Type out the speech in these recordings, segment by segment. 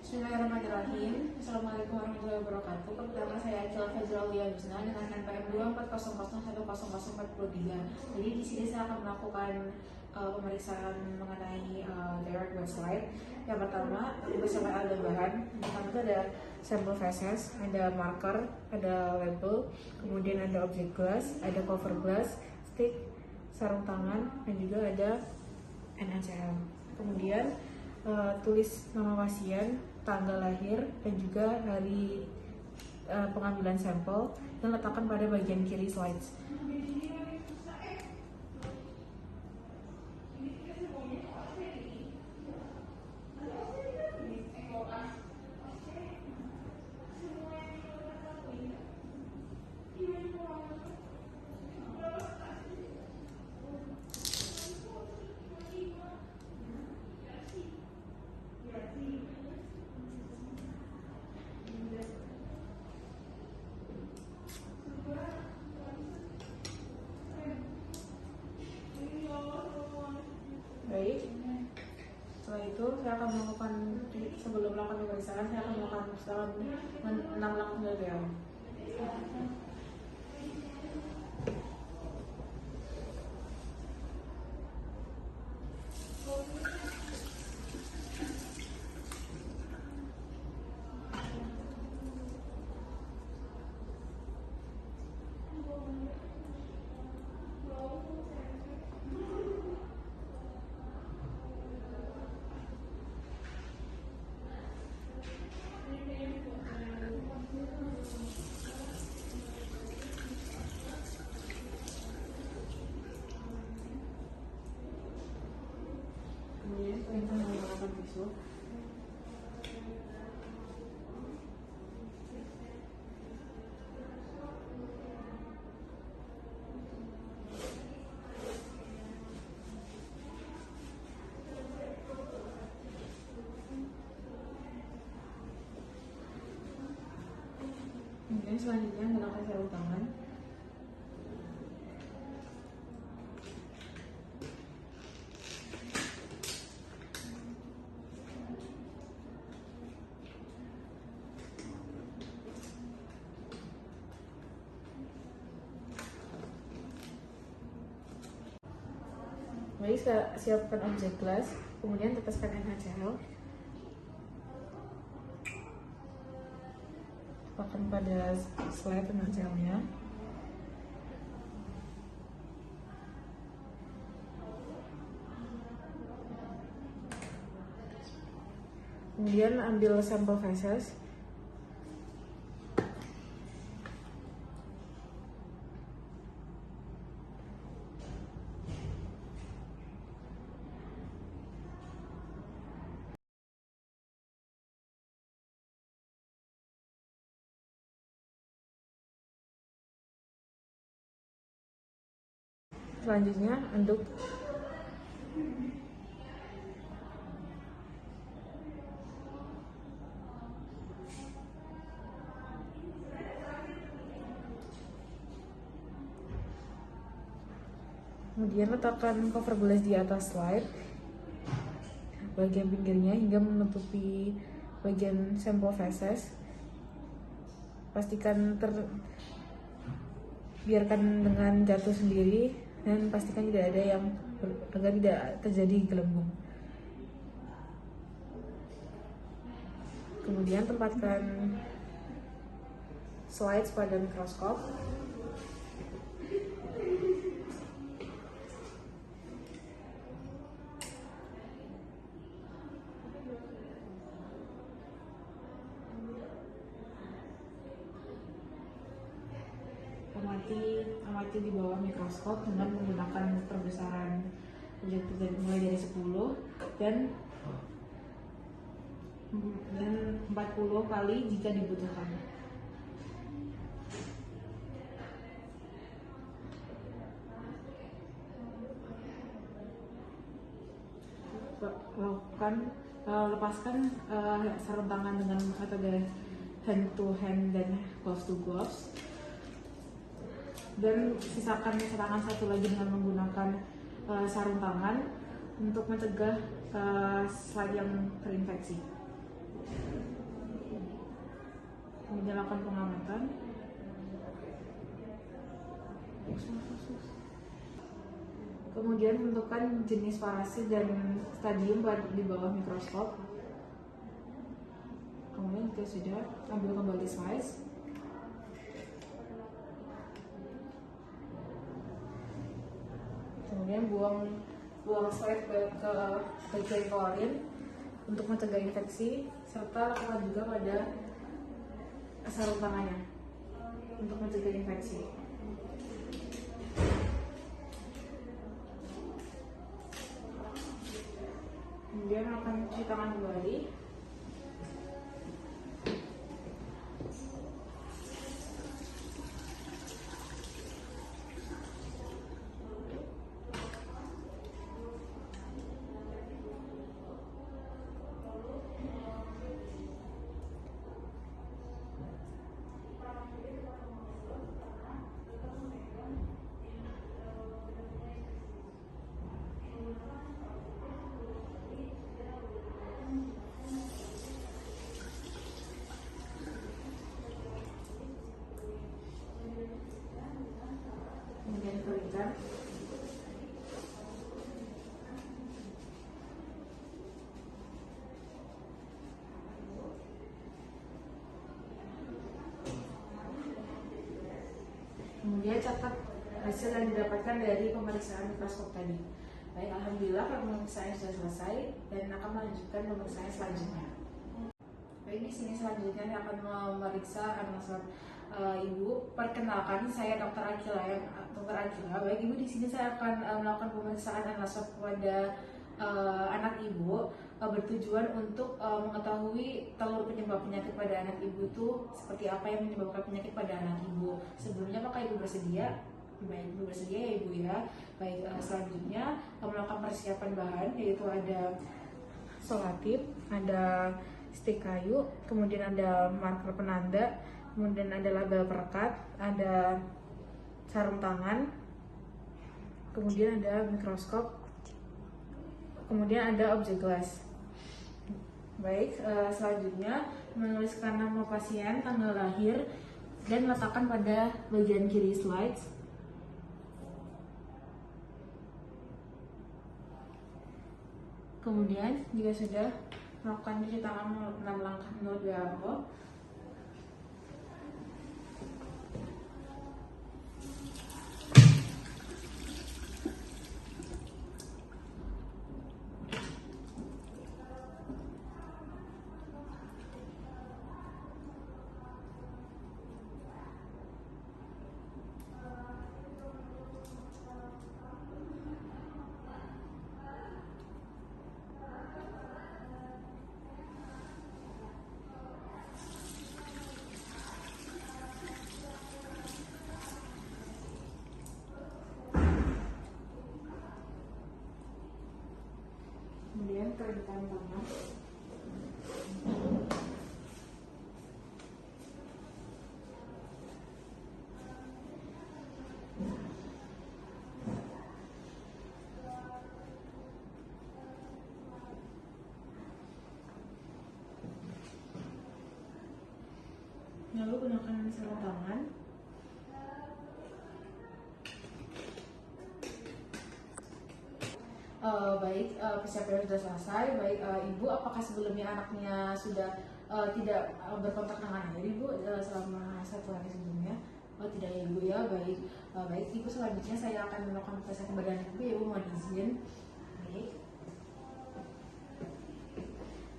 Bismillahirrahmanirrahim. Assalamualaikum warahmatullahi wabarakatuh. Pertama saya Acil Fazralia Husna dengan NPM 24001043. Jadi di sini saya akan melakukan pemeriksaan mengenai direct website. Yang pertama, bersama ada bahan. Yang pertama itu ada sampel feses, ada marker, ada label, kemudian ada objek glass, ada cover glass, stick, sarung tangan, dan juga ada NaCl. Kemudian tulis nama pasien, tanggal lahir, dan juga hari pengambilan sampel, dan letakkan pada bagian kiri slides. Baik, setelah itu saya akan melakukan, sebelum melakukan pemeriksaan, saya akan melakukan 6 langkah tutorial. Kemudian perintah menggunakan tisu. Kemudian selanjutnya menggunakan sarung tangan. Baik, siapkan objek glass, kemudian teteskan NaCl. Tekan pada slide NaCl-nya. Kemudian ambil sampel feses. Selanjutnya aduk. Kemudian letakkan cover glass di atas slide bagian pinggirnya hingga menutupi bagian sampel feses. Pastikan biarkan dengan jatuh sendiri, dan pastikan tidak ada yang agar tidak terjadi gelembung. Kemudian tempatkan slides pada mikroskop. Amati di bawah mikroskop dengan menggunakan perbesaran objektif mulai dari 10 dan 40 kali jika dibutuhkan. Lepaskan sarung tangan dengan metode hand to hand dan glove to gloves, dan sisakan tangan satu lagi dengan menggunakan sarung tangan untuk mencegah slide yang terinfeksi. periksakan. Kemudian tentukan jenis parasit dan stadium di bawah mikroskop. Kemudian kita sudah ambil kembali slice. Kemudian buang slide ke bagian klorin untuk mencegah infeksi, serta lakukan juga pada sarung tangannya untuk mencegah infeksi. Kemudian akan cuci tangan kembali. Kemudian keringkan. Kemudian catat hasil yang didapatkan dari pemeriksaan mikroskop tadi. Baik, alhamdulillah pemeriksaan sudah selesai dan akan melanjutkan pemeriksaan selanjutnya. Baik, di sini selanjutnya saya akan memeriksa anamnesa ibu. Perkenalkan, saya Dr. Akila. Baik, ibu, di sini saya akan melakukan pemeriksaan anamnesa kepada anak ibu bertujuan untuk mengetahui telur penyebab penyakit pada anak ibu itu seperti apa yang menyebabkan penyakit pada anak ibu. Sebelumnya, apakah ibu bersedia? Baik, ibu bersedia ya ibu ya. Baik, selanjutnya melakukan persiapan bahan, yaitu ada solatif, ada stik kayu, kemudian ada marker penanda, kemudian ada label perekat, ada sarung tangan, kemudian ada mikroskop, kemudian ada objek gelas. Baik, selanjutnya menuliskan nama pasien, tanggal lahir, dan letakkan pada bagian kiri slides. Kemudian jika sudah, melakukan cuci tangan 6 langkah menurut WHO. Kemudian keringkan tangan. Lalu gunakan sarung tangan. Baik, persiapan sudah selesai. Baik, ibu, apakah sebelumnya anaknya sudah tidak berkontak dengan air, ibu, selama 1 hari sebelumnya? Oh, tidak ya ibu ya. Baik, baik ibu, selanjutnya saya akan melakukan pemeriksaan kepada anak ibu ya, ibu, mohon izin. Baik.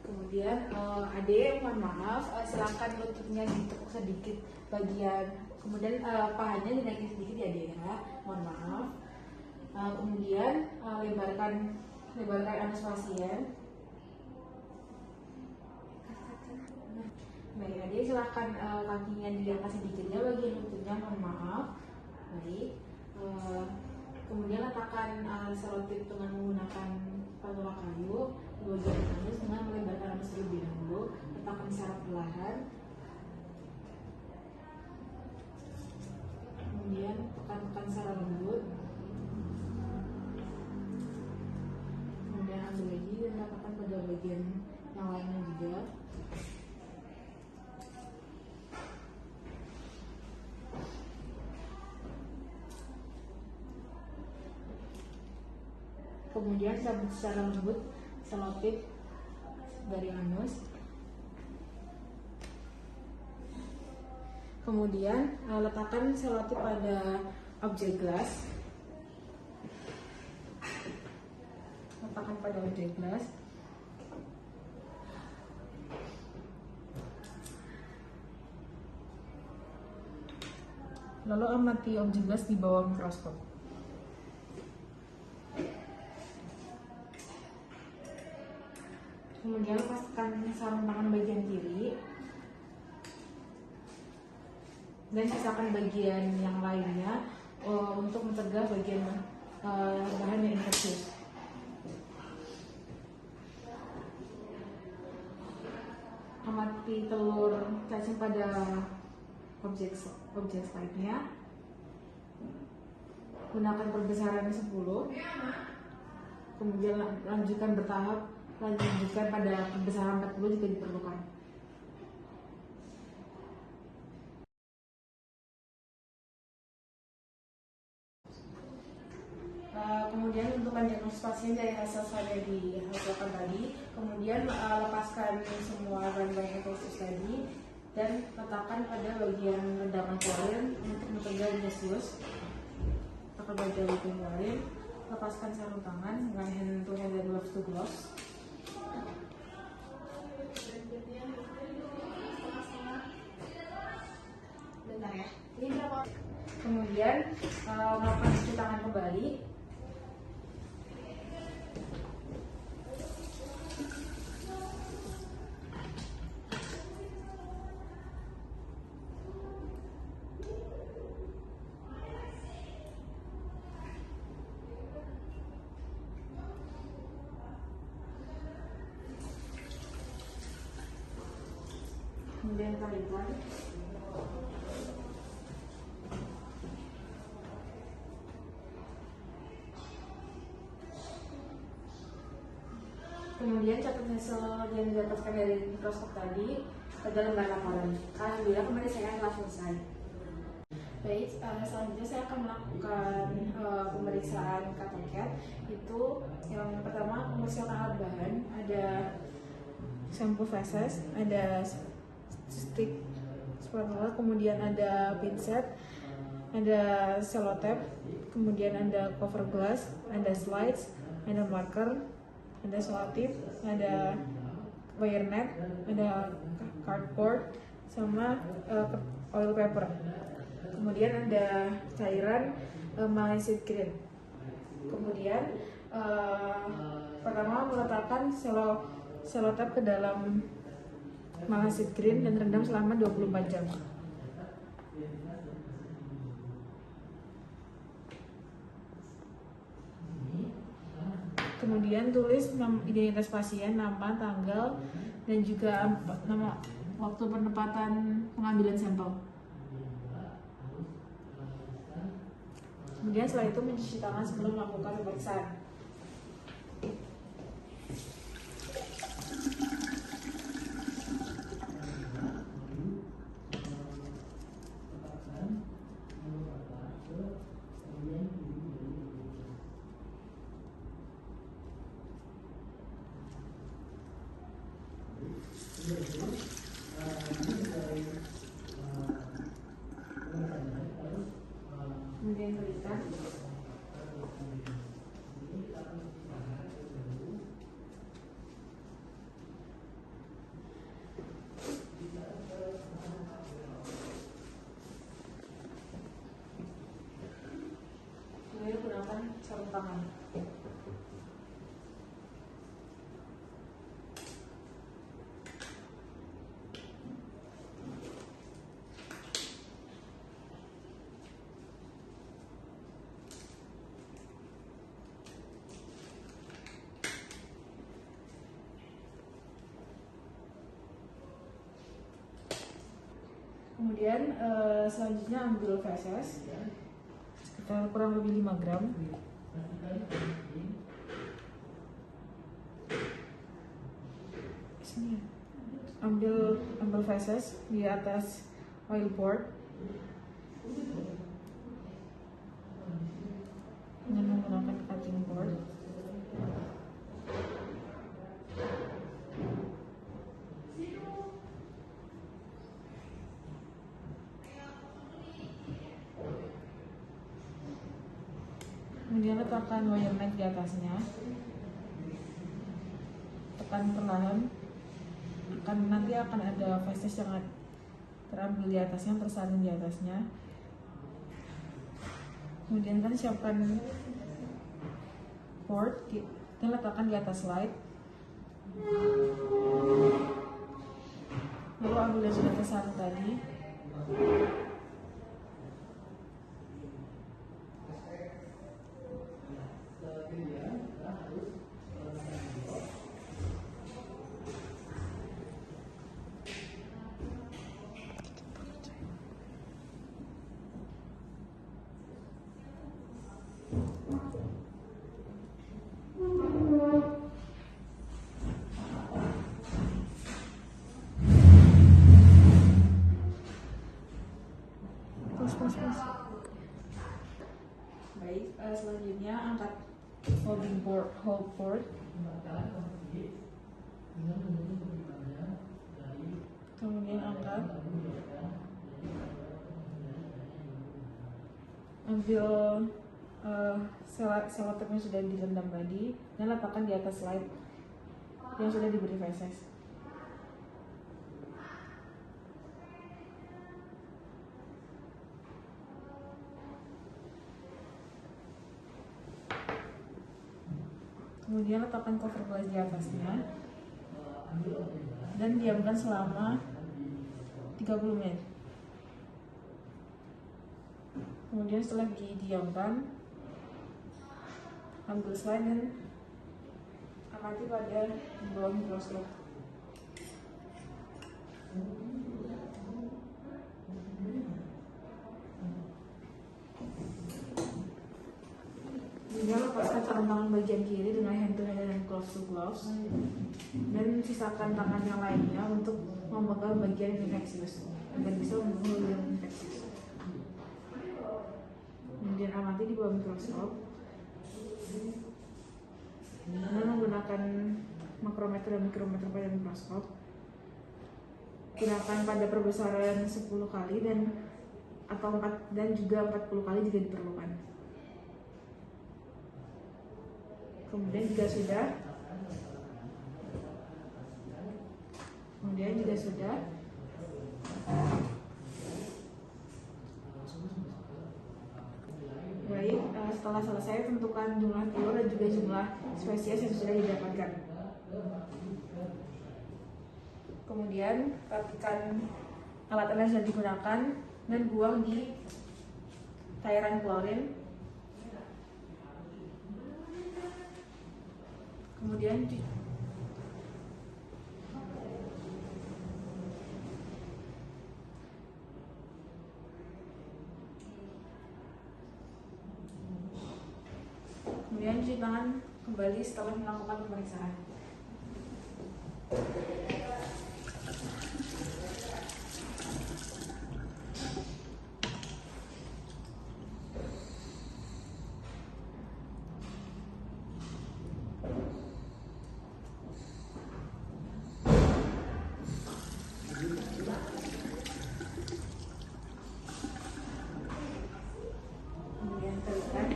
Kemudian adek, mohon maaf, silakan lututnya ditekuk sedikit bagian, kemudian pahanya dinaikin sedikit ya adek ya, mohon maaf. Kemudian lebarkan anus pasien. Baik, adik, silakan kakinya diangkat sedikit ya bagian lututnya, mohon maaf. Baik, kemudian letakkan selotip dengan menggunakan spatula kayu di bagian anus dengan melebarkan anus terlebih dahulu. Letakkan secara perlahan. Kemudian tekan-tekan secara lembut. Kemudian ambil lagi dan letakkan pada bagian yang lainnya juga. kemudian cabut secara lembut selotip dari anus. Kemudian letakkan selotip pada objek gelas. Letakkan pada objek gelas. Lalu amati objek gelas di bawah mikroskop. Kemudian lepaskan sarung tangan bagian kiri dan sisakan bagian yang lainnya untuk mencegah bagian bahan yang infeksius. Amati telur cacing pada objek slide-nya. Gunakan perbesaran 10. Kemudian lanjutkan bertahap. Lanjutkan pada perbesaran 40 jika diperlukan. Kemudian untuk diagnosis pasien dari hasil saya dihasilkan tadi, kemudian lepaskan semua bahan-bahan infeksius tadi dan letakkan pada bagian rendaman klorin untuk mencegah infeksius. Letakkan bagian klorin, lepaskan sarung tangan dengan hand to hand dan gloves to gloves. Bentar ya. Ini berapa? Kemudian melakukan cuci tangan kembali. Kemudian tarikan. Kemudian catat hasil yang didapatkan dari mikroskop tadi pada lembar laporan. Alhamdulillah pemeriksaan telah selesai. Baik, selanjutnya saya akan melakukan pemeriksaan katoket. Itu yang pertama pemeriksaan alat bahan, ada sampul feses, ada stick spatula, kemudian ada pinset, ada selotep, kemudian ada cover glass, ada slides, ada marker, ada selotip, ada wire net, ada cardboard, sama oil paper. Kemudian ada cairan malignant green. Kemudian pertama meletakkan selotep ke dalam malignant green dan rendam selama 24 jam. Kemudian tulis identitas pasien, nama, tanggal, dan juga nama waktu penempatan pengambilan sampel. Kemudian setelah itu mencuci tangan sebelum melakukan pemeriksaan. Kemudian berikan. Kemudian gunakan sarung tangan. Kemudian selanjutnya ambil feses sekitar kurang lebih 5 gram. Ambil feses di atas oil board dengan menggunakan cutting board. Kemudian letakkan wire neck di atasnya, tekan perlahan. Nanti akan ada faces yang terambil di atasnya, tersalin di atasnya. Kemudian kan siapkan port dan letakkan di atas slide. Lalu ambil yang sudah tersalin tadi, Baik, selanjutnya angkat holding board, hold board. Kemudian angkat, ambil selotip yang sudah direndam tadi dan letakkan di atas slide yang sudah diberi faces. Kemudian letakkan cover glass di atasnya dan diamkan selama 30 menit. Kemudian setelah didiamkan, ambil slide dan amati pada bawah mikroskop. Kemudian lepaskan tangan bagian kiri dengan hand to hand dan gloves to gloves, dan sisakan tangan yang lainnya untuk memegang bagian infeksius agar bisa membunuh yang infeksius. Kemudian amati di bawah mikroskop dengan menggunakan makrometer dan mikrometer pada mikroskop. Gunakan pada perbesaran 10 kali dan juga 40 kali jika diperlukan. Kemudian jika sudah, baik, setelah selesai tentukan jumlah telur dan juga jumlah spesies yang sudah didapatkan. Kemudian perhatikan alat yang sudah digunakan dan buang di cairan klorin. Kemudian cuci tangan kembali setelah melakukan pemeriksaan. Kemudian tekan.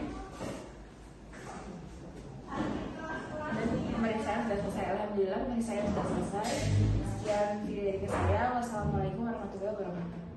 Alhamdulillah, pemeriksaan sudah selesai. Sekian video dari saya. Wassalamualaikum warahmatullahi wabarakatuh.